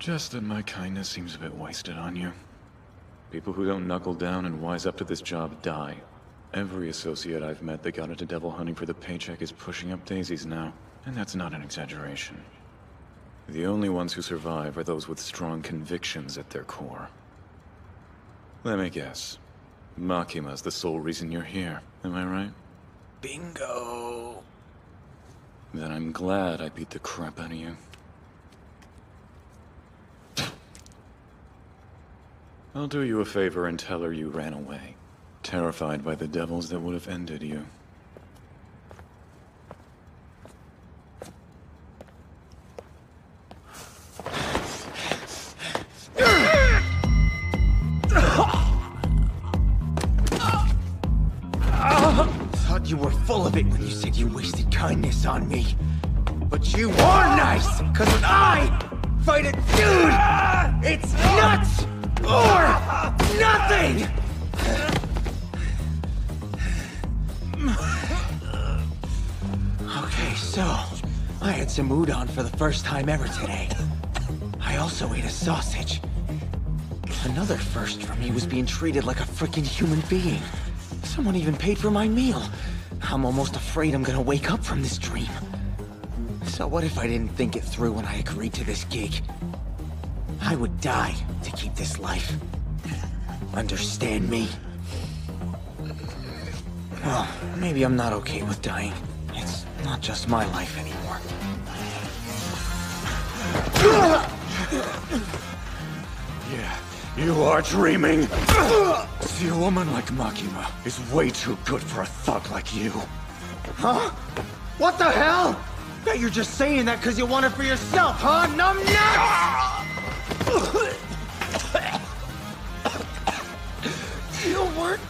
Just that my kindness seems a bit wasted on you. People who don't knuckle down and wise up to this job die. Every associate I've met that got into devil hunting for the paycheck is pushing up daisies now, and that's not an exaggeration. The only ones who survive are those with strong convictions at their core. Let me guess. Makima's the sole reason you're here, am I right? Bingo! Then I'm glad I beat the crap out of you. I'll do you a favor and tell her you ran away, terrified by the devils that would have ended you. Thought you were full of it when you said you wasted kindness on me. But you are nice, cause when I fight a dude, it's nuts or nothing! Okay, so I had some udon for the first time ever today. I also ate a sausage. Another first for me was being treated like a freaking human being. Someone even paid for my meal. I'm almost afraid I'm gonna wake up from this dream. So what if I didn't think it through when I agreed to this gig? I would die to keep this life. Understand me? Well, maybe I'm not okay with dying. It's not just my life anymore. Yeah, you are dreaming. See, a woman like Makima is way too good for a thug like you. Huh? What the hell? Bet you're just saying that because you want it for yourself, huh? Numbnuts! You weren't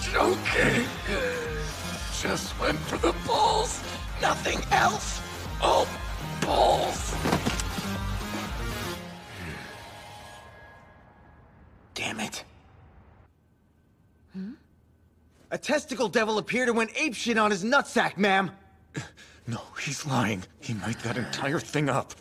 joking. Just went for the balls. Nothing else. All balls. Damn it. A testicle devil appeared and went apeshit on his nutsack, ma'am. No, he's lying. He made that entire thing up.